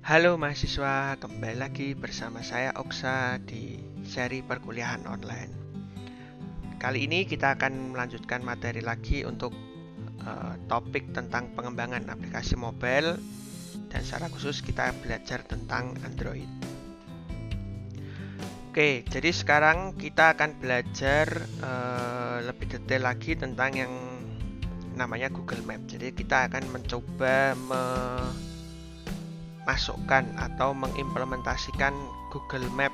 Halo mahasiswa, kembali lagi bersama saya Oksa di seri perkuliahan online. Kali ini kita akan melanjutkan materi lagi untuk topik tentang pengembangan aplikasi mobile dan secara khusus kita belajar tentang Android. Oke, jadi sekarang kita akan belajar lebih detail lagi tentang yang namanya Google Map. Jadi kita akan mencoba masukkan atau mengimplementasikan Google Map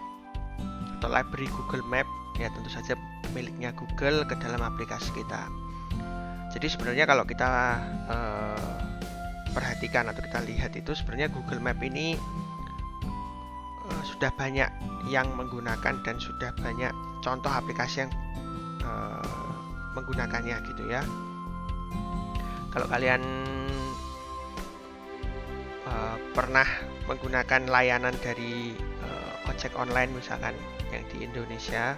atau library Google Map, ya tentu saja miliknya Google, ke dalam aplikasi kita. Jadi sebenarnya kalau kita perhatikan atau kita lihat itu sebenarnya Google Map ini sudah banyak yang menggunakan dan sudah banyak contoh aplikasi yang menggunakannya gitu ya. Kalau kalian pernah menggunakan layanan dari ojek online misalkan yang di Indonesia,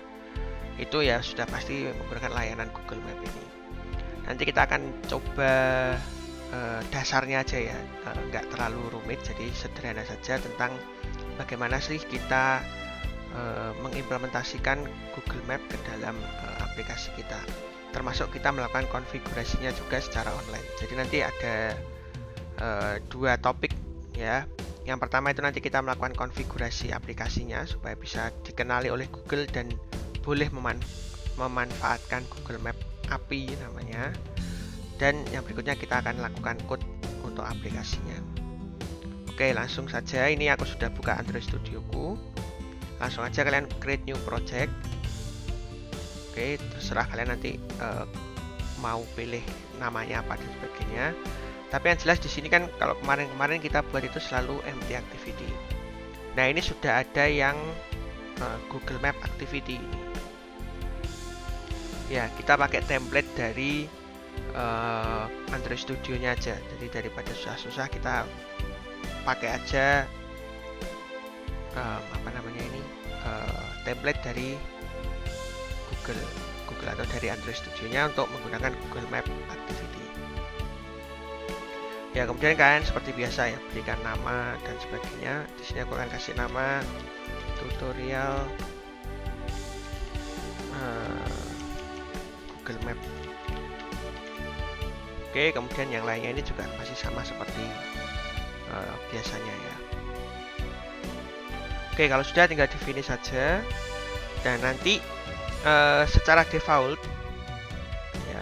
itu ya sudah pasti menggunakan layanan Google Map ini. Nanti kita akan coba dasarnya aja ya, nggak terlalu rumit, jadi sederhana saja tentang bagaimana sih kita mengimplementasikan Google Map ke dalam aplikasi kita, termasuk kita melakukan konfigurasinya juga secara online. Jadi nanti ada dua topik ya. Yang pertama itu nanti kita melakukan konfigurasi aplikasinya supaya bisa dikenali oleh Google dan boleh memanfaatkan Google Map API namanya. Dan yang berikutnya kita akan lakukan code untuk aplikasinya. Oke, langsung saja. Ini aku sudah buka Android Studioku. Langsung aja kalian create new project. Oke, terserah kalian nanti mau pilih namanya apa dan sebagainya. Tapi yang jelas di sini kan kalau kemarin kita buat itu selalu empty activity. Nah, ini sudah ada yang Google Map Activity ini. Ya, kita pakai template dari Android Studio-nya aja. Jadi daripada susah-susah kita pakai aja template dari Google atau dari Android Studio-nya untuk menggunakan Google Map Activity. Ya, kemudian kalian seperti biasa ya, berikan nama dan sebagainya. Di sini aku akan kasih nama tutorial Google Map. Oke, kemudian yang lainnya ini juga masih sama seperti biasanya ya. Oke, kalau sudah tinggal di finish saja. Dan nanti secara default ya,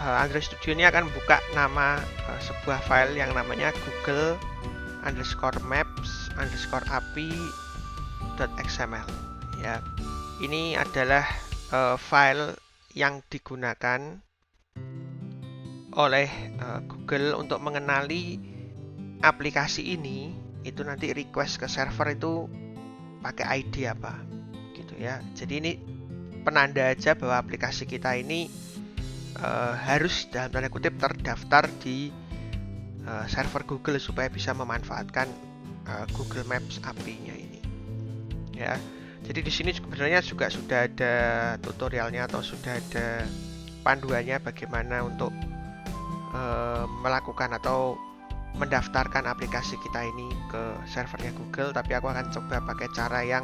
Android Studio ini akan buka nama sebuah file yang namanya google_maps_api.xml ya. Ini adalah file yang digunakan oleh Google untuk mengenali aplikasi ini. Itu nanti request ke server itu pakai ID apa gitu ya. Jadi ini penanda aja bahwa aplikasi kita ini harus dalam tanda kutip terdaftar di server Google supaya bisa memanfaatkan Google Maps API-nya ini. Ya. Jadi di sini sebenarnya juga sudah ada tutorialnya atau sudah ada panduannya bagaimana untuk melakukan atau mendaftarkan aplikasi kita ini ke servernya Google. Tapi aku akan coba pakai cara yang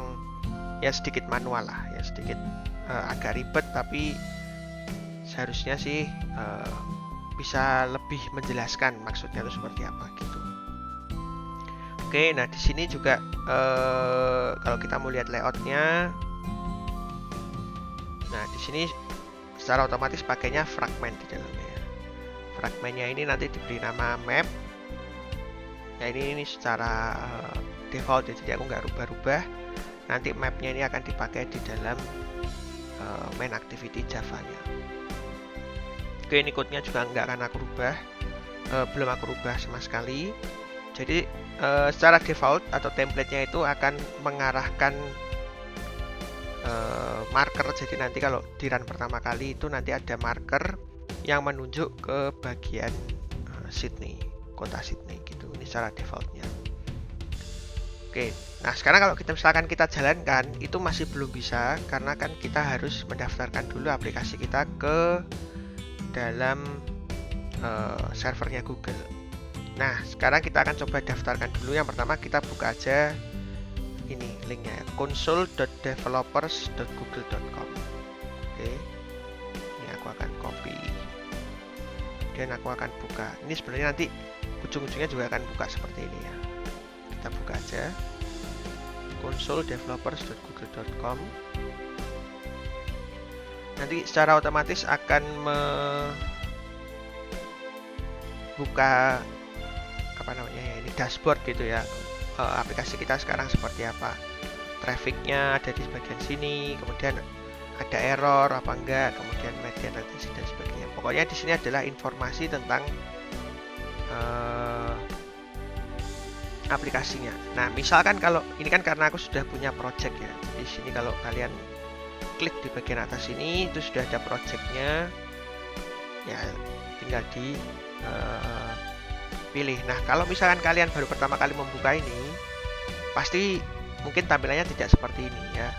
ya sedikit manual lah, ya sedikit agak ribet, tapi seharusnya sih bisa lebih menjelaskan maksudnya itu seperti apa gitu. Oke, nah di sini juga kalau kita mau lihat layoutnya, nah di sini secara otomatis pakainya fragment di dalamnya. Fragmentnya ini nanti diberi nama map. Nah ini secara default ya, jadi aku nggak rubah-rubah. Nanti mapnya ini akan dipakai di dalam main activity Java-nya. Oke, ini code-nya juga nggak akan aku rubah, belum aku rubah sama sekali. Jadi secara default atau template-nya itu akan mengarahkan marker. Jadi nanti kalau di run pertama kali itu nanti ada marker yang menunjuk ke bagian Sydney, kota Sydney gitu. Ini secara default-nya. Oke, nah sekarang kalau kita misalkan kita jalankan itu masih belum bisa karena kan kita harus mendaftarkan dulu aplikasi kita ke dalam servernya Google. Nah, sekarang kita akan coba daftarkan dulu. Yang pertama kita buka aja ini linknya ya, console.developers.google.com. Oke, ini aku akan copy dan aku akan buka. Ini sebenarnya nanti ujung-ujungnya juga akan buka seperti ini ya. Kita buka aja console.developers.google.com. Nanti secara otomatis akan membuka apa namanya ya, ini dashboard gitu ya, aplikasi kita sekarang seperti apa, trafficnya ada di bagian sini, kemudian ada error apa enggak, kemudian media latency dan sebagainya. Pokoknya di sini adalah informasi tentang aplikasinya. Nah, misalkan kalau ini kan karena aku sudah punya project ya, di sini kalau kalian klik di bagian atas ini itu sudah ada projectnya ya, tinggal di pilih. Nah, kalau misalkan kalian baru pertama kali membuka ini, pasti mungkin tampilannya tidak seperti ini ya,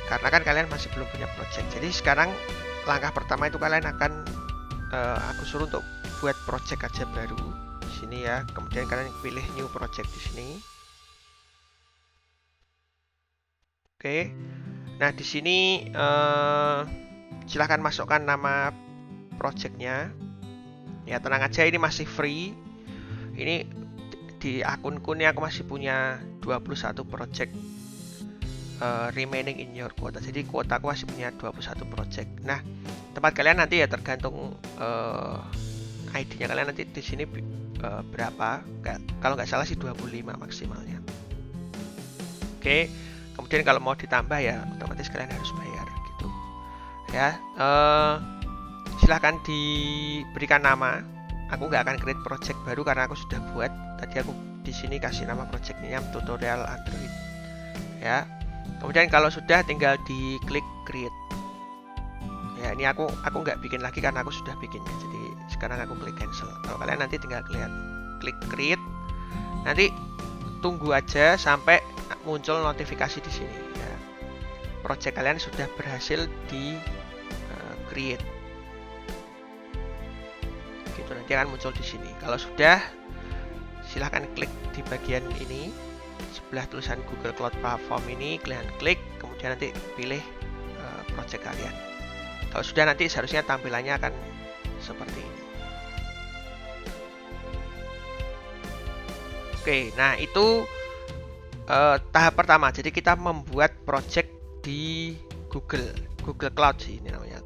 karena kan kalian masih belum punya project. Jadi sekarang langkah pertama itu kalian akan aku suruh untuk buat project aja baru di sini ya. Kemudian kalian pilih new project di sini. Oke. Nah, di sini silahkan masukkan nama projectnya. Ya, tenang aja, ini masih free. Ini di akunku nih aku masih punya 21 project remaining in your quota. Jadi kuota aku masih punya 21 project. Nah, tempat kalian nanti ya tergantung ID-nya kalian nanti di sini berapa. Kalau nggak salah sih 25 maksimalnya. Oke. Kemudian kalau mau ditambah ya otomatis kalian harus bayar gitu. Ya, silahkan diberikan nama. Aku nggak akan create project baru karena aku sudah buat. Tadi aku di sini kasih nama projectnya tutorial Android. Ya. Kemudian kalau sudah tinggal diklik create. Ya, ini aku nggak bikin lagi karena aku sudah bikinnya. Jadi sekarang aku klik cancel. Kalau kalian nanti tinggal klik create. Nanti tunggu aja sampai muncul notifikasi di sini ya. Project kalian sudah berhasil di create. Gitu, nanti akan muncul di sini. Kalau sudah, silahkan klik di bagian ini sebelah tulisan Google Cloud Platform ini, kalian klik, kemudian nanti pilih project kalian. Kalau sudah, nanti seharusnya tampilannya akan seperti ini. Oke, nah itu tahap pertama. Jadi kita membuat project di Google Cloud sih, ini namanya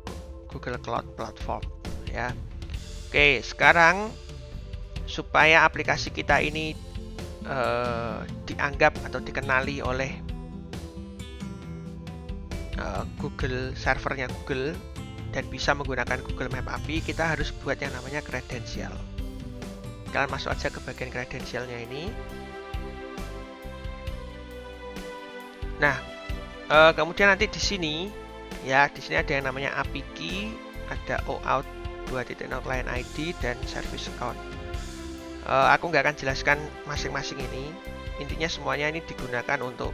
Google Cloud Platform ya. Oke, sekarang supaya aplikasi kita ini dianggap atau dikenali oleh Google, servernya Google, dan bisa menggunakan Google Map API, kita harus buat yang namanya kredensial. Kalian masuk aja ke bagian kredensialnya ini. Nah, kemudian nanti di sini ya, di sini ada yang namanya API key, ada OAuth 2.0 client ID dan service account. Aku nggak akan jelaskan masing-masing ini. Intinya semuanya ini digunakan untuk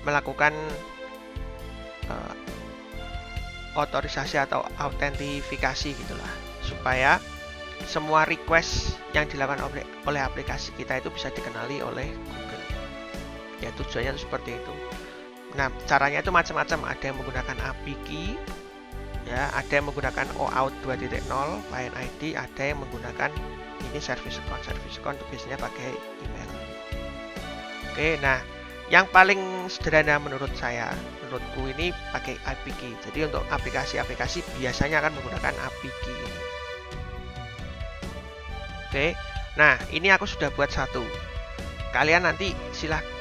melakukan otorisasi atau autentifikasi gitulah, supaya semua request yang dilakukan oleh aplikasi kita itu bisa dikenali oleh Google. Ya, tujuannya itu seperti itu. Nah, caranya itu macam-macam. Ada yang menggunakan API key, ya, ada yang menggunakan OAuth 2.0 client ID, ada yang menggunakan ini service account. Service account itu biasanya pakai email. Oke, nah yang paling sederhana menurutku ini pakai API key. Jadi untuk aplikasi-aplikasi biasanya akan menggunakan API key ini. Oke, nah ini aku sudah buat satu. Kalian nanti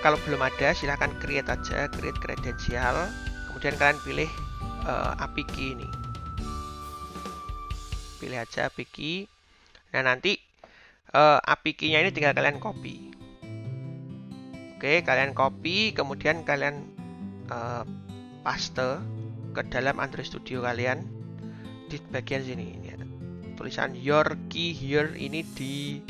kalau belum ada silahkan create aja, create kredensial, kemudian kalian pilih API key ini. Pilih aja API key. Nah, nanti API key-nya ini tinggal kalian copy. Oke, kalian copy, kemudian kalian paste ke dalam Android Studio kalian di bagian sini. Ini ada tulisan your key here, ini di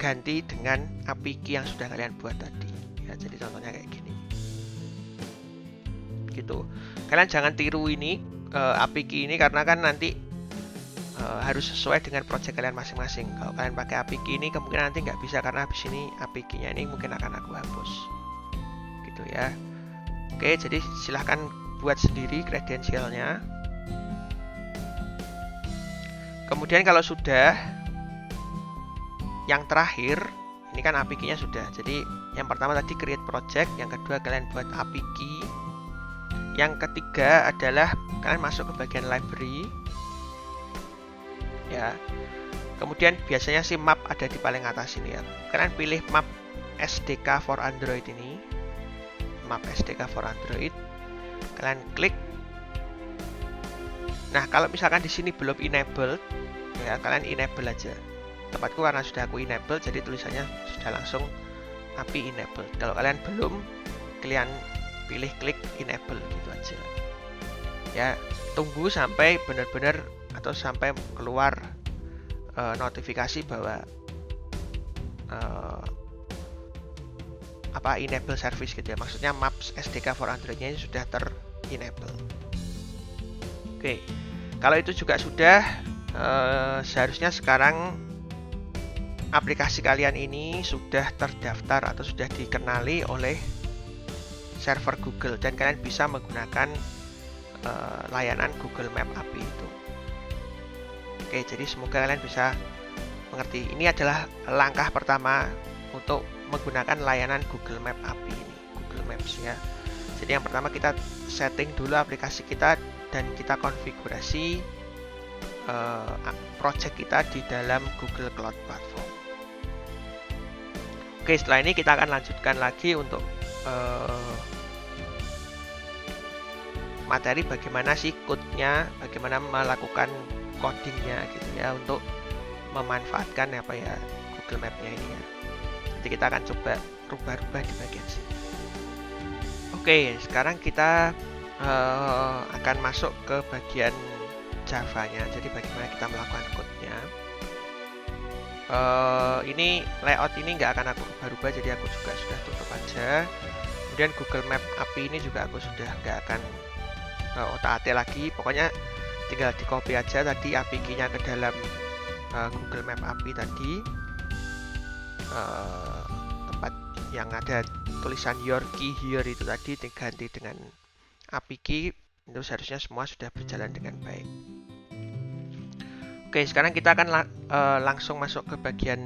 ganti dengan API key yang sudah kalian buat tadi. Ya, jadi contohnya kayak gini. Gitu. Kalian jangan tiru ini API key ini, karena kan nanti harus sesuai dengan project kalian masing-masing. Kalau kalian pakai API ini kemungkinan nanti nggak bisa karena habis ini API-nya ini mungkin akan aku hapus gitu ya. Oke, jadi silahkan buat sendiri kredensialnya. Kemudian kalau sudah, yang terakhir ini kan API-nya sudah. Jadi yang pertama tadi create project, yang kedua kalian buat API key, yang ketiga adalah kalian masuk ke bagian library ya. Kemudian biasanya si map ada di paling atas ini ya. Kalian pilih map SDK for Android ini, map SDK for Android. Kalian klik. Nah, kalau misalkan di sini belum enabled ya, kalian enable aja. Tempatku karena sudah aku enable, jadi tulisannya sudah langsung API enable. Kalau kalian belum, kalian pilih klik enable gitu aja. Ya, tunggu sampai benar-benar atau sampai keluar notifikasi bahwa enable service gitu ya. Maksudnya Maps SDK for Android-nya ini sudah ter-enable. Oke. Kalau itu juga sudah, seharusnya sekarang aplikasi kalian ini sudah terdaftar atau sudah dikenali oleh server Google dan kalian bisa menggunakan layanan Google Map API itu. Oke, jadi semoga kalian bisa mengerti. Ini adalah langkah pertama untuk menggunakan layanan Google Map API ini, Google Maps ya. Jadi yang pertama kita setting dulu aplikasi kita dan kita konfigurasi project kita di dalam Google Cloud Platform. Oke, setelah ini kita akan lanjutkan lagi untuk materi bagaimana sih code-nya, bagaimana melakukan codingnya gitu ya untuk memanfaatkan Google Map-nya ini ya. Nanti kita akan coba rubah-rubah di bagian sini. Oke, sekarang kita akan masuk ke bagian Java-nya. Jadi bagaimana kita melakukan code-nya. Ini layout ini nggak akan aku rubah-rubah, jadi aku juga sudah tutup aja. Kemudian Google Map API ini juga aku sudah nggak akan otak-atik lagi. Pokoknya tinggal di copy aja tadi API key-nya ke dalam Google Map API tadi, tempat yang ada tulisan your key here itu tadi diganti dengan API key. Itu seharusnya semua sudah berjalan dengan baik. Oke, sekarang kita akan langsung masuk ke bagian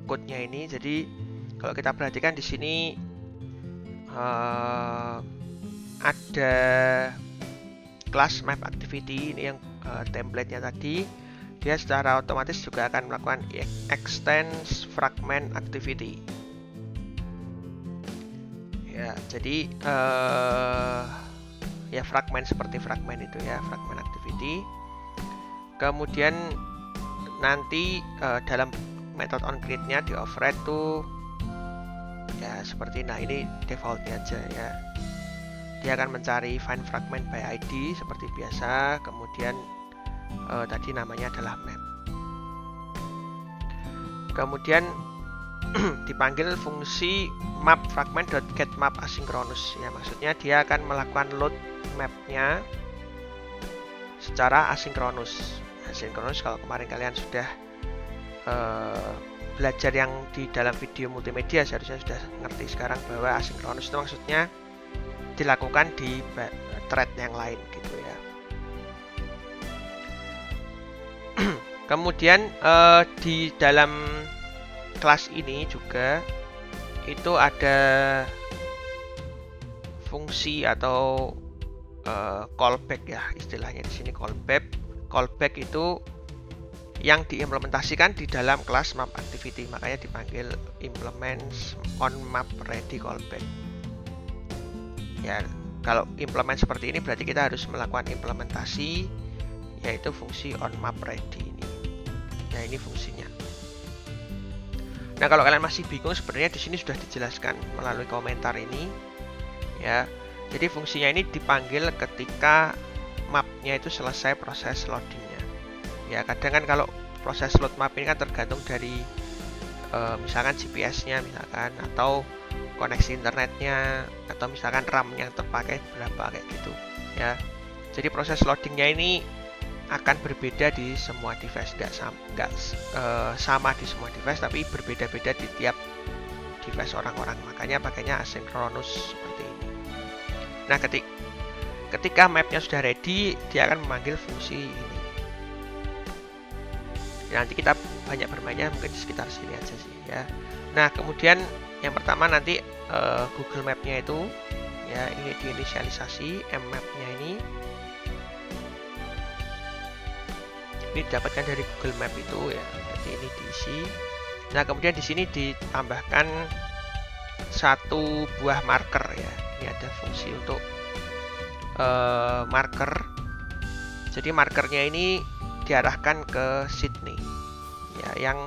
code-nya ini. Jadi kalau kita perhatikan di sini ada class map activity ini yang template-nya tadi. Dia secara otomatis juga akan melakukan extends fragment activity. Ya, jadi ya fragment seperti fragment itu ya, fragment activity. Kemudian nanti dalam method onCreate-nya di override tuh ya seperti ini defaultnya aja ya. Dia akan mencari find fragment by ID seperti biasa. Kemudian tadi namanya adalah map. Kemudian dipanggil fungsi map fragment.getMap asynchronous ya, maksudnya dia akan melakukan load mapnya secara asinkronus. Asinkronus kalau kemarin kalian sudah belajar yang di dalam video multimedia seharusnya sudah ngerti sekarang bahwa asinkronus itu maksudnya dilakukan di thread yang lain gitu ya. Kemudian di dalam kelas ini juga itu ada fungsi atau callback ya istilahnya di sini callback. Callback itu yang diimplementasikan di dalam kelas map activity, makanya dipanggil implements on map ready callback. Ya, kalau implement seperti ini berarti kita harus melakukan implementasi yaitu fungsi on map ready ini. Nah, ini fungsinya. Nah, kalau kalian masih bingung sebenarnya di sini sudah dijelaskan melalui komentar ini ya. Jadi fungsinya ini dipanggil ketika mapnya itu selesai proses loadingnya. Ya, kadang kan kalau proses load map ini kan tergantung dari misalkan GPS-nya misalkan, atau koneksi internetnya, atau misalkan RAM yang terpakai berapa kayak gitu ya. Jadi proses loadingnya ini akan berbeda di semua device, nggak sama di semua device, tapi berbeda-beda di tiap device orang-orang. Makanya pakainya asynchronous seperti ini. Nah, ketika mapnya sudah ready, dia akan memanggil fungsi ini. Nanti kita banyak bermainnya mungkin di sekitar sini aja sih ya. Nah, kemudian yang pertama nanti Google Map-nya itu ya, ini diinisialisasi mmap-nya ini didapatkan dari Google Map itu ya. Jadi ini diisi. Nah, kemudian di sini ditambahkan satu buah marker ya. Ini ada fungsi untuk marker. Jadi markernya ini diarahkan ke Sydney ya, yang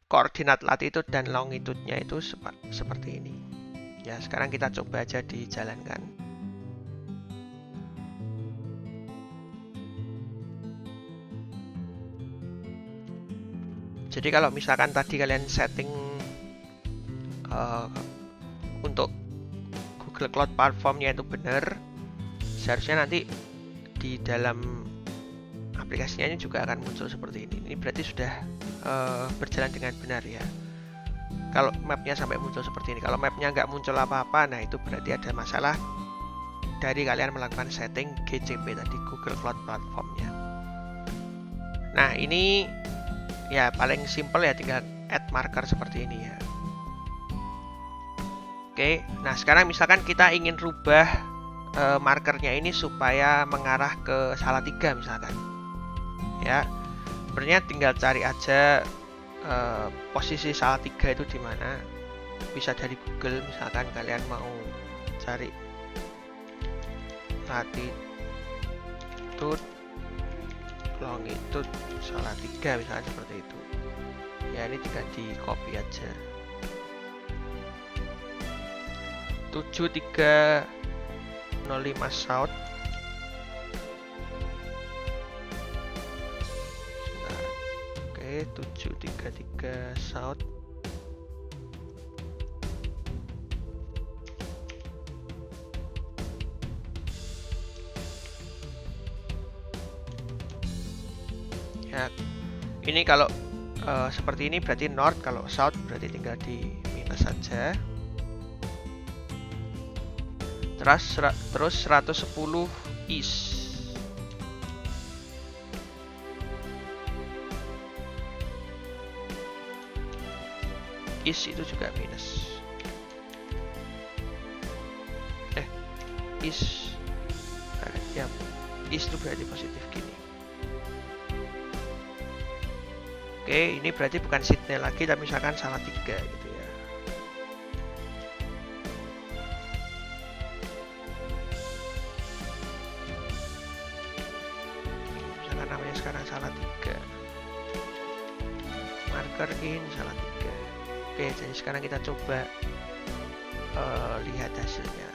koordinat latitude dan longitude-nya itu seperti ini ya. Sekarang kita coba aja dijalankan. Jadi kalau misalkan tadi kalian setting untuk Google Cloud Platform-nya itu benar, seharusnya nanti di dalam aplikasinya ini juga akan muncul seperti ini. Ini berarti sudah berjalan dengan benar ya. Kalau mapnya sampai muncul seperti ini, kalau mapnya nggak muncul apa-apa, nah itu berarti ada masalah dari kalian melakukan setting GCP tadi, Google Cloud Platform-nya. Nah, ini ya paling simple ya, tinggal add marker seperti ini ya. Oke, nah sekarang misalkan kita ingin rubah markernya ini supaya mengarah ke Salatiga misalkan ya, sebenarnya tinggal cari aja posisi Salatiga itu di mana. Bisa dari Google, misalkan kalian mau cari latitude, longitude Salatiga misalkan seperti itu ya. Ini tinggal di copy aja 7305 South. Oke, 733 South. Ya, ini kalau seperti ini berarti north, kalau south berarti tinggal di minus saja. Terus 110 east. East itu juga minus. East ya, east itu berarti positif gini. Oke, ini berarti bukan Sydney lagi, tapi misalkan Salatiga gitu ya. Misalkan namanya sekarang Salatiga. Marker in Salatiga. Oke, jadi sekarang kita coba lihat hasilnya.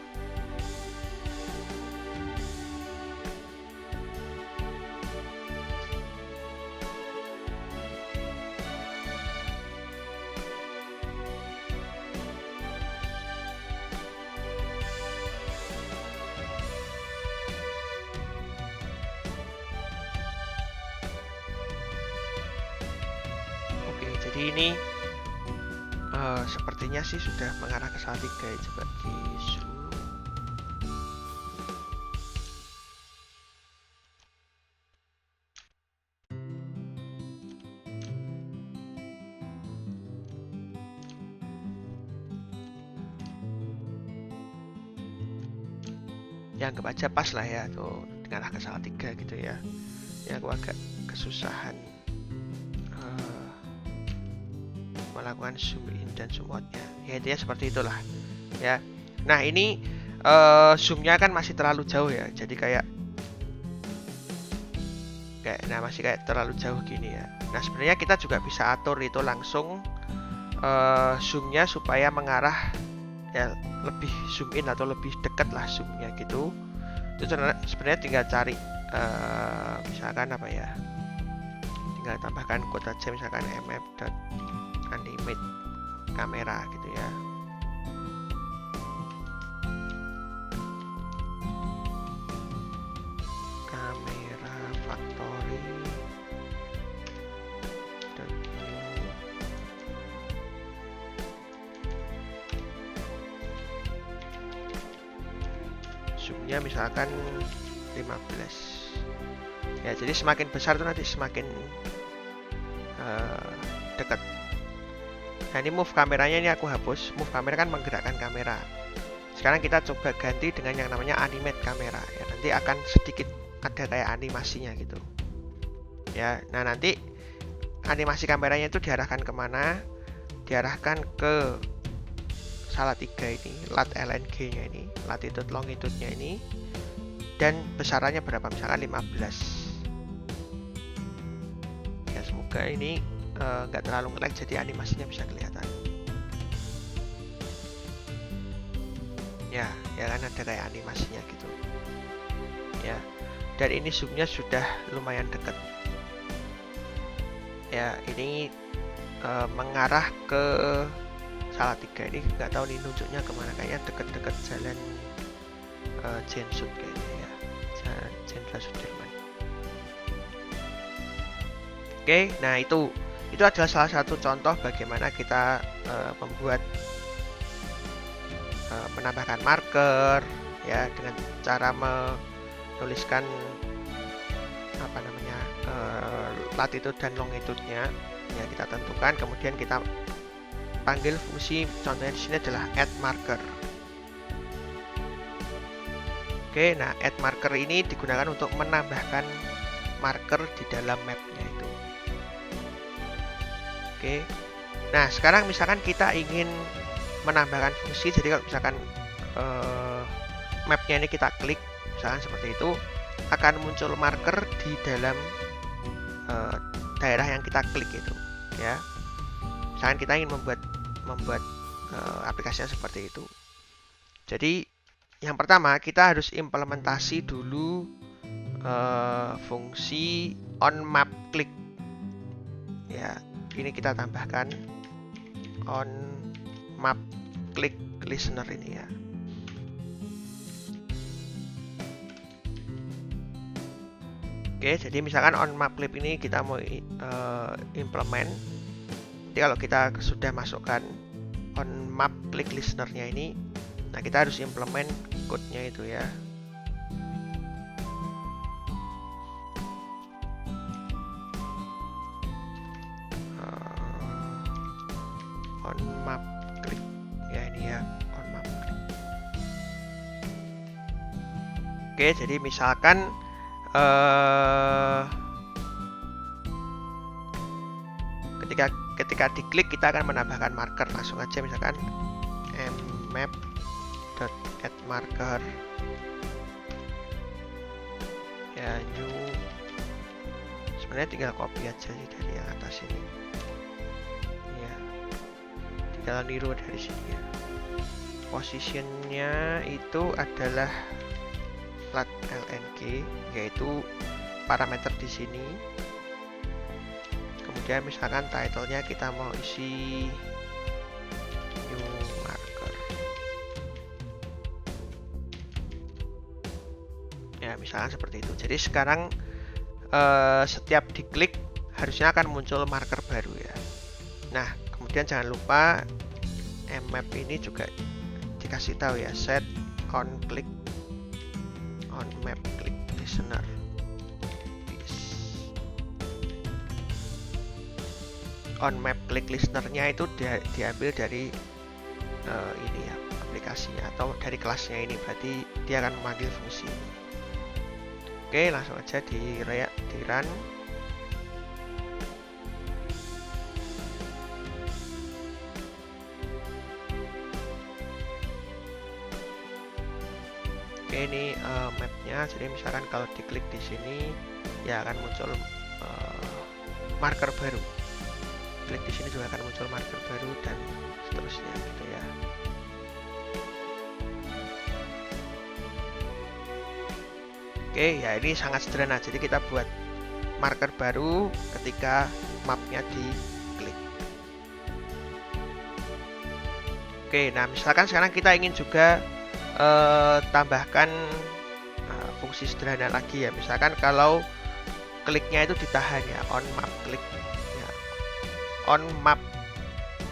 Jadi ini sepertinya sih sudah mengarah ke Salatiga ya. Coba di zoom. Ya anggap aja pas lah ya, tuh mengarah ke Salatiga gitu ya. Ya aku agak kesusahan melakukan zoom in dan zoom outnya ya, intinya seperti itulah ya. Nah ini zoomnya kan masih terlalu jauh ya, jadi kayak masih kayak terlalu jauh gini ya. Nah sebenarnya kita juga bisa atur itu langsung zoomnya supaya mengarah ya, lebih zoom in atau lebih dekat lah zoomnya gitu. Itu sebenarnya tinggal cari misalkan apa ya, tinggal tambahkan kode aja, misalkan mmap.animate kamera gitu ya. zoomnya misalkan 15 ya, jadi semakin besar itu nanti semakin dekat. Nah ini move kameranya ini aku hapus. Move kamera kan menggerakkan kamera. Sekarang kita coba ganti dengan yang namanya animate kamera ya, nanti akan sedikit ada kayak animasinya gitu ya. Nah nanti animasi kameranya itu diarahkan kemana? Diarahkan ke salah 3 ini, lat LNG nya ini, latitude longitude nya ini, dan besarannya berapa, misalkan 15 ya. Semoga ini nggak terlalu nge-lag jadi animasinya bisa kelihatan ya. Ya kan ada kayak animasinya gitu ya. Dan ini zoomnya sudah lumayan dekat ya. Ini mengarah ke salah 3 ini, nggak tahu nih nunjuknya kemana, kayaknya deket-deket jalan Jensut kayaknya ya, jalan Jenderal Sudirman. Oke, nah itu adalah salah satu contoh bagaimana kita membuat menambahkan marker ya dengan cara menuliskan apa namanya latitude dan longitude-nya ya, kita tentukan, kemudian kita panggil fungsi, contohnya di sini adalah add marker. Oke, nah add marker ini digunakan untuk menambahkan marker di dalam mapnya itu. Oke, nah sekarang misalkan kita ingin menambahkan fungsi, jadi kalau misalkan mapnya ini kita klik misalkan seperti itu, akan muncul marker di dalam daerah yang kita klik itu ya. Misalkan kita ingin membuat aplikasinya seperti itu. Jadi yang pertama kita harus implementasi dulu fungsi on map click ya. Ini kita tambahkan on map click listener ini ya. Oke, jadi misalkan on map clip ini kita mau implement. Jadi kalau kita sudah masukkan on map click listener-nya ini, nah kita harus implement code-nya itu ya. On map click ya, ini ya, on map click. Oke, jadi misalkan ketika diklik kita akan menambahkan marker, langsung aja misalkan mmap.add marker ya, new, sebenarnya tinggal copy aja sih dari yang atas ini ya, tinggal niru dari sini ya. Positionnya itu adalah lat LNG, yaitu parameter di sini. Kemudian misalkan title-nya kita mau isi new marker ya, misalkan seperti itu. Jadi sekarang setiap diklik harusnya akan muncul marker baru ya. Nah kemudian jangan lupa mmap ini juga dikasih tahu ya, set on click on map click listener. On map click listener-nya itu diambil dari ini ya, aplikasinya atau dari kelasnya ini, berarti dia akan memanggil fungsi ini. Oke, langsung aja di run. Oke, ini mapnya. Jadi misalkan kalau diklik di sini ya akan muncul marker baru. Klik di sini juga akan muncul marker baru dan seterusnya gitu ya. Oke, ya ini sangat sederhana. Jadi kita buat marker baru ketika mapnya diklik. Oke, nah misalkan sekarang kita ingin juga tambahkan fungsi sederhana lagi ya. Misalkan kalau kliknya itu ditahan ya, on map click ya, on map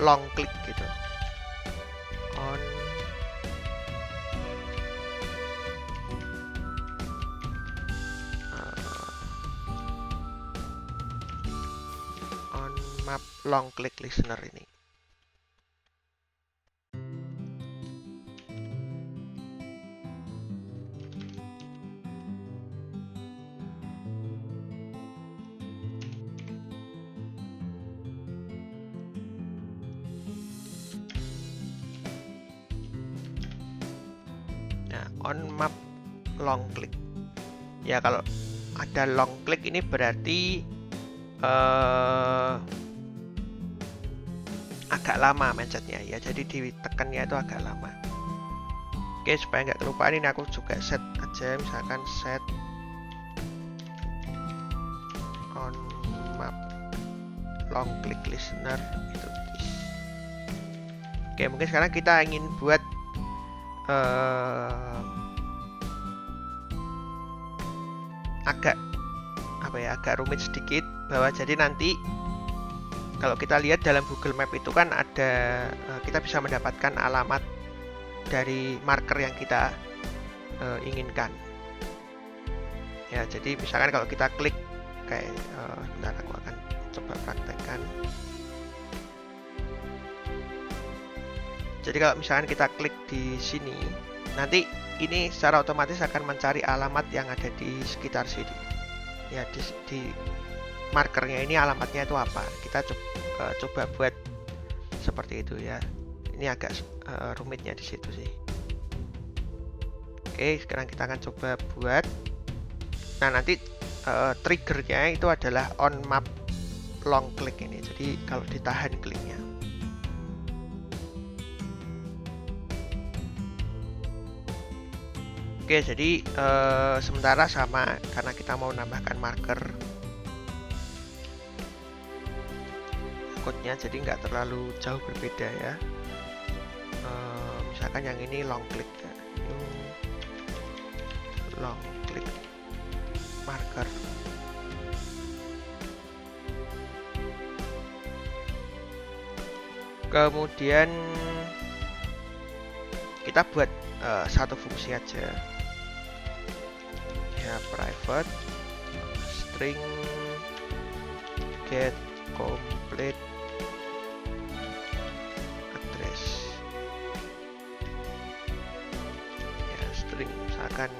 long click gitu, on long click listener ini. Nah, on map long click. Ya, kalau ada long click ini berarti agak lama mencetnya ya, jadi ditekannya itu agak lama. Oke, supaya nggak kelupaan ini aku juga set aja, misalkan set on map long click listener itu. Oke, mungkin sekarang kita ingin buat agak rumit sedikit, bahwa jadi nanti kalau kita lihat dalam Google Map itu kan ada kita bisa mendapatkan alamat dari marker yang kita inginkan. Ya, jadi misalkan kalau kita klik kayak bentar, aku akan coba praktekkan. Jadi kalau misalkan kita klik di sini, nanti ini secara otomatis akan mencari alamat yang ada di sekitar sini. Ya, di markernya ini alamatnya itu apa? Kita coba buat seperti itu ya. Ini agak rumitnya di situ sih. Oke, sekarang kita akan coba buat. Nah, nanti triggernya itu adalah on map long click ini. Jadi kalau ditahan kliknya. Oke, jadi sementara sama karena kita mau menambahkan marker code-nya, jadi nggak terlalu jauh berbeda ya. Misalkan yang ini long click ya, long click marker. Kemudian kita buat satu fungsi aja. Ya, private string get complete address. Ya, string misalkan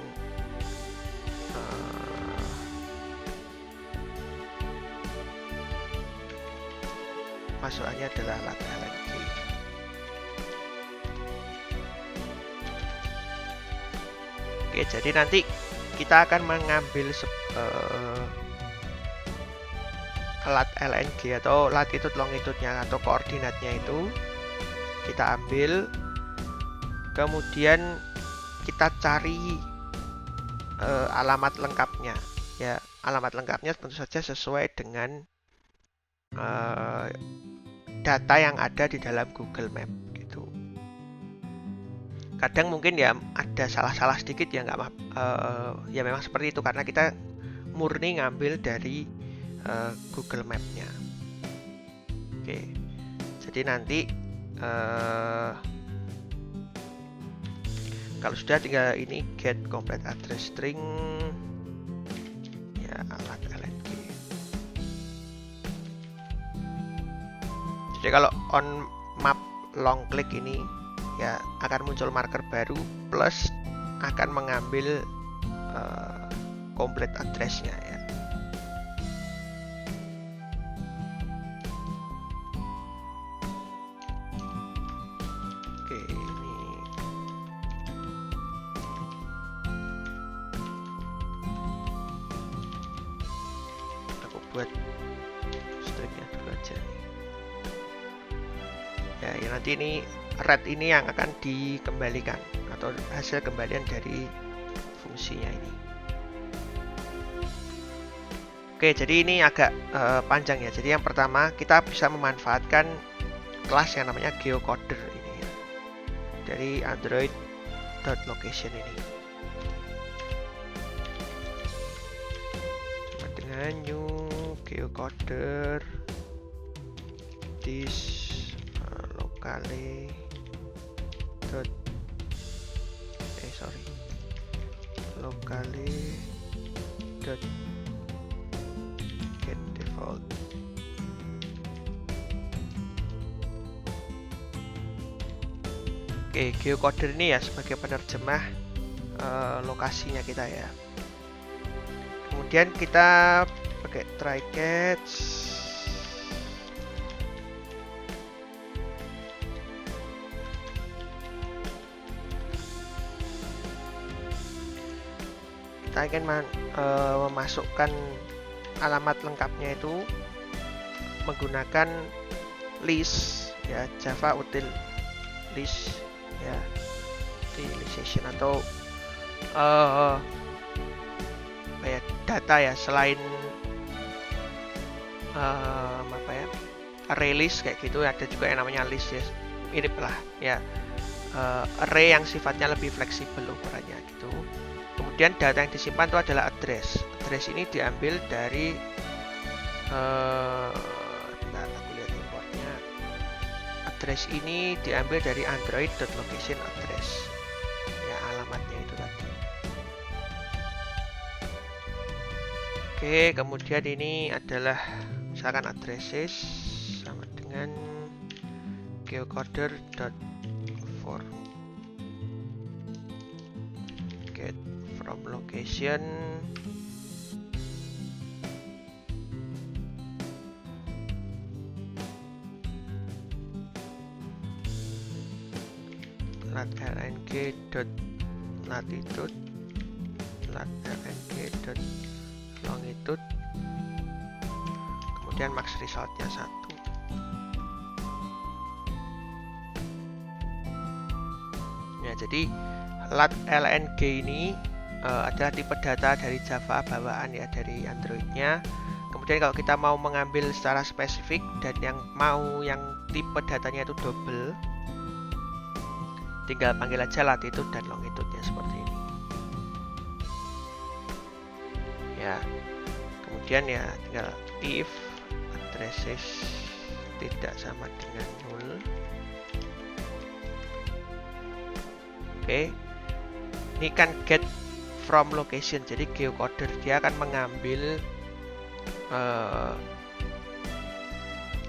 masukannya adalah lat.lng. Oke, jadi nanti kita akan mengambil lat.lng atau latitude longitude-nya atau koordinatnya itu kita ambil, kemudian kita cari alamat lengkapnya ya. Alamat lengkapnya tentu saja sesuai dengan data yang ada di dalam Google Map gitu. Kadang mungkin ya ada salah-salah sedikit ya, nggak ya memang seperti itu karena kita murni ngambil dari Google Map-nya. Oke, jadi nanti kalau sudah tinggal ini get complete address string ya lat.lng. Jadi kalau on map long click ini ya akan muncul marker baru plus akan mengambil complete address-nya ya. Oke, ini aku buat stringnya dulu aja nih. Ya, nanti ini red ini yang akan dikembalikan atau hasil kembalian dari fungsinya ini. Oke, jadi ini agak panjang ya. Jadi yang pertama kita bisa memanfaatkan kelas yang namanya geocoder ini ya, dari android.location ini. Cuma dengan new geocoder this locally get default Oke, geocoder ini ya sebagai penerjemah lokasinya kita ya. Kemudian kita pakai try catch. Kita ingin memasukkan alamat lengkapnya itu menggunakan list ya, Java util list ya, utilization atau data ya, selain array list kayak gitu, ada juga yang namanya list ya, mirip lah ya, array yang sifatnya lebih fleksibel ukurannya gitu. Kemudian data yang disimpan itu adalah address. Address ini diambil dari aku lihat importnya. Address ini diambil dari android.location address ya, alamatnya itu tadi. Oke, kemudian ini adalah misalkan addresses sama dengan geocoder.for get from location lat.lng.latitude lat.lng.longitude, kemudian max resultnya 1. Ya, jadi lat.lng ini adalah tipe data dari Java bawaan ya, dari Androidnya. Kemudian kalau kita mau mengambil secara spesifik dan yang tipe datanya itu double, tinggal panggil aja latitude dan longitude-nya seperti ini ya. Kemudian ya tinggal if addresses tidak sama dengan 0. Oke, ini kan get from location, jadi geocoder dia akan mengambil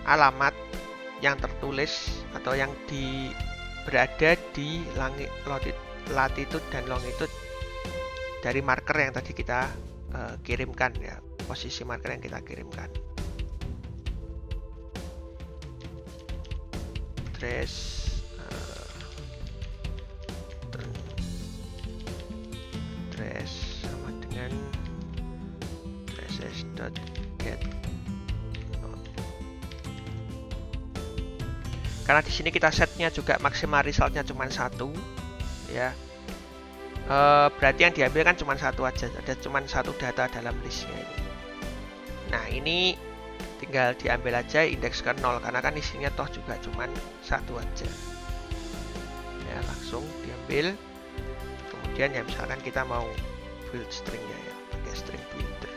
alamat yang tertulis atau yang berada di latitude dan longitude dari marker yang tadi kita kirimkan ya, posisi marker yang kita kirimkan. Address sama dengan addresses.get. Karena di sini kita setnya juga maksimal resultnya cuma 1 ya, berarti yang diambil kan cuma 1 aja, ada cuma 1 data dalam listnya ini. Nah, ini tinggal diambil aja indeks ke 0 karena kan isinya toh juga cuma 1 aja ya, langsung diambil. Kemudian ya misalkan kita mau build stringnya ya, pakai string builder.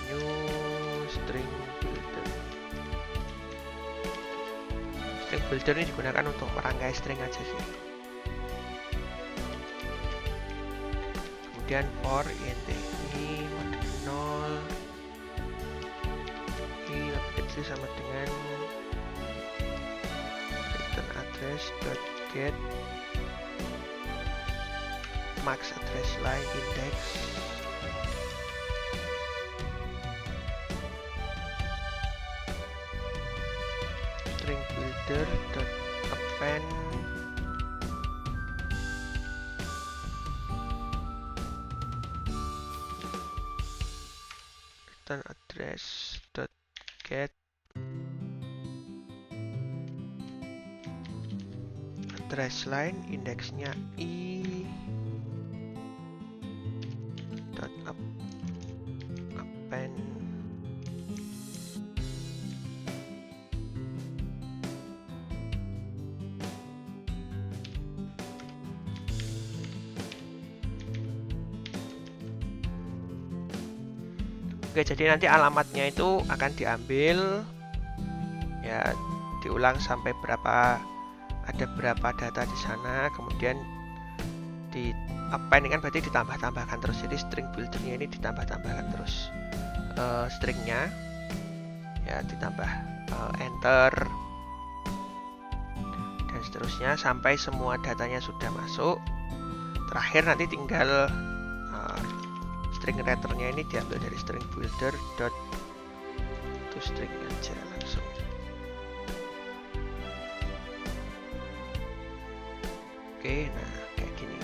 New string builder. String builder ini digunakan untuk merangkai string aja sih. Kemudian for int ini mode 0 i lebih kecil sama dengan return address.get max address line index string builder.append return address.get address line indeksnya i dot append Oke, jadi nanti alamatnya itu akan diambil ya, diulang sampai ada berapa data di sana, kemudian di append ini kan berarti ditambah-tambahkan terus, jadi string buildernya ini ditambah-tambahkan terus stringnya, ya ditambah enter dan seterusnya sampai semua datanya sudah masuk. Terakhir nanti tinggal string returnnya ini diambil dari string builder dot to string aja langsung. Oke, nah kayak gini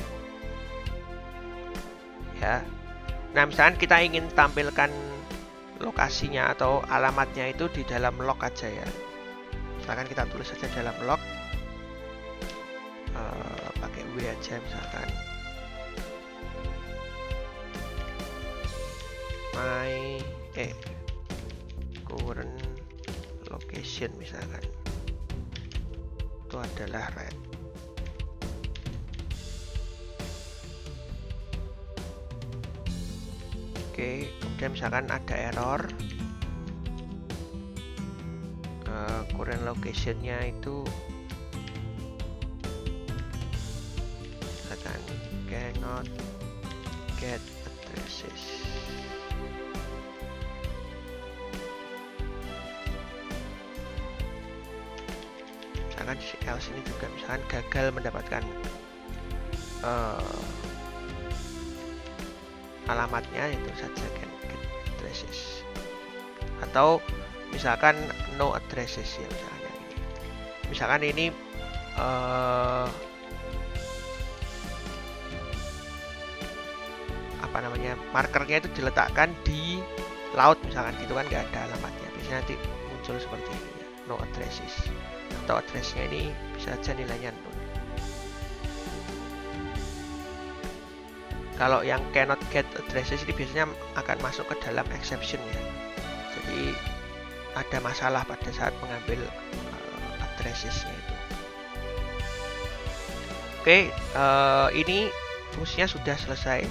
ya. Nah, misalkan kita ingin tampilkan lokasinya atau alamatnya itu di dalam log aja ya. Misalkan kita tulis saja dalam log, pakai W aja misalkan. My current location misalkan itu adalah red. Oke, kemudian misalkan ada error, current locationnya itu misalkan cannot get addresses. Misalkan else ini juga misalkan gagal mendapatkan alamatnya, itu saja can get addresses. Atau misalkan no addresses ya, misalkan ini apa namanya, markernya itu diletakkan di laut misalkan gitu kan, nggak ada alamatnya, biasanya nanti muncul seperti ini ya, no addresses. Atau addressnya ini bisa saja nilainya 0. Kalau yang cannot get addresses ini biasanya akan masuk ke dalam exception ya. Jadi ada masalah pada saat mengambil addressesnya itu. Oke, ini fungsinya sudah selesai.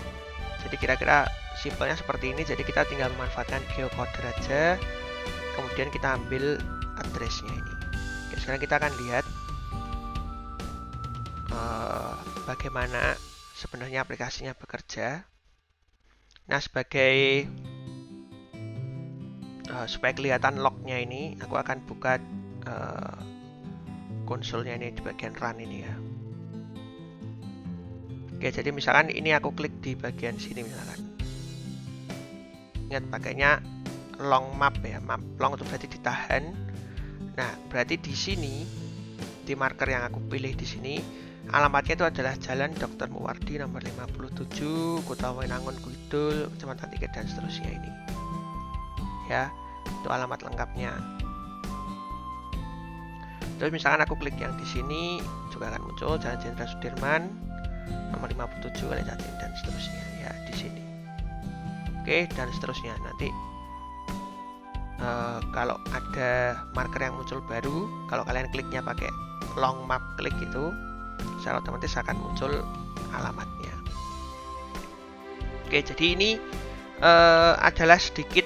Jadi kira-kira simpelnya seperti ini. Jadi kita tinggal memanfaatkan geocoder aja, kemudian kita ambil addressnya ini. Oke, sekarang kita akan lihat bagaimana sebenarnya aplikasinya bekerja. Nah, sebagai supaya kelihatan lognya ini, aku akan buka konsolnya ini di bagian run ini ya. Oke, jadi misalkan ini aku klik di bagian sini misalkan. Ingat pakainya long map ya, map long itu berarti ditahan. Nah, berarti di sini di marker yang aku pilih di sini, alamatnya itu adalah Jalan Dr. Muwardi nomor 57, Kota Wenangun Kidul, Kecamatan Tiket dan seterusnya ini. Ya, itu alamat lengkapnya. Terus misalkan aku klik yang di sini juga akan muncul Jalan Jenderal Sudirman nomor 57 Kalijatin dan seterusnya ya di sini. Oke, dan seterusnya nanti kalau ada marker yang muncul baru, kalau kalian kliknya pakai long map klik itu, secara otomatis akan muncul alamatnya. Oke, jadi ini adalah sedikit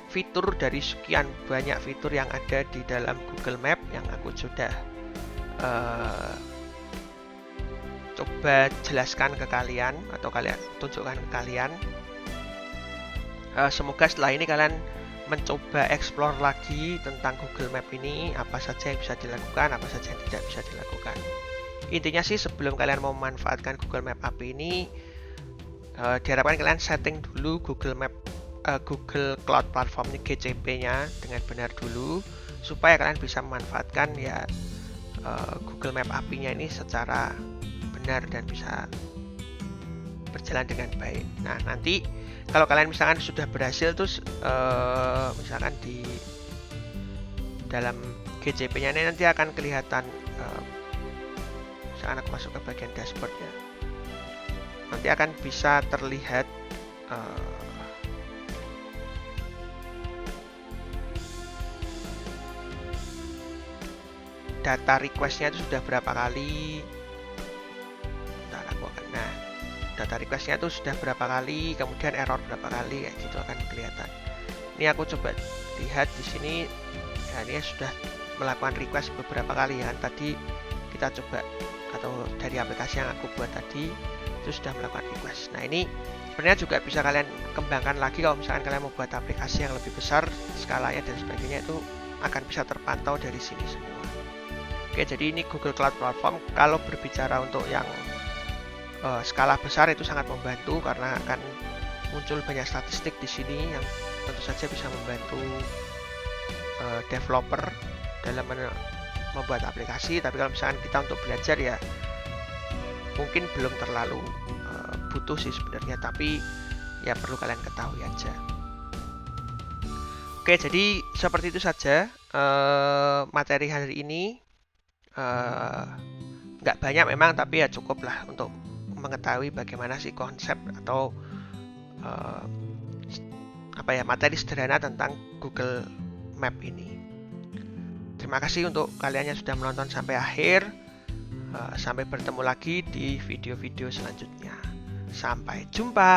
fitur dari sekian banyak fitur yang ada di dalam Google Map yang aku sudah coba jelaskan ke kalian atau kalian tunjukkan ke kalian. Semoga setelah ini kalian mencoba explore lagi tentang Google Map ini, apa saja yang bisa dilakukan, apa saja yang tidak bisa dilakukan. Intinya sih sebelum kalian mau memanfaatkan Google Map API ini, diharapkan kalian setting dulu Google Cloud Platform ini GCP-nya dengan benar dulu, supaya kalian bisa memanfaatkan ya Google Map API-nya ini secara benar dan bisa berjalan dengan baik. Nah, nanti kalau kalian misalkan sudah berhasil terus misalkan di dalam GCP-nya ini nanti akan kelihatan, misalkan aku masuk ke bagian dashboard-nya, nanti akan bisa terlihat data request-nya itu sudah berapa kali. Nah, data request-nya itu sudah berapa kali, kemudian error berapa kali, kayak gitu akan kelihatan. Ini aku coba lihat di sini, ya ini sudah melakukan request beberapa kali ya. Tadi kita coba, atau dari aplikasi yang aku buat tadi itu sudah melakukan request. Nah, ini Sebenarnya juga bisa kalian kembangkan lagi kalau misalkan kalian mau buat aplikasi yang lebih besar skalanya dan sebagainya, itu akan bisa terpantau dari sini semua. Oke, jadi ini Google Cloud Platform. Kalau berbicara untuk yang skala besar itu sangat membantu karena akan muncul banyak statistik di sini yang tentu saja bisa membantu developer dalam membuat aplikasi. Tapi kalau misalkan kita untuk belajar ya mungkin belum terlalu butuh sih sebenarnya, tapi ya perlu kalian ketahui aja. Oke, jadi seperti itu saja materi hari ini. Nggak banyak memang, tapi ya cukup lah untuk mengetahui bagaimana sih konsep atau materi sederhana tentang Google Map ini. Terima kasih untuk kalian yang sudah menonton sampai akhir. Sampai bertemu lagi di video-video selanjutnya. Sampai jumpa.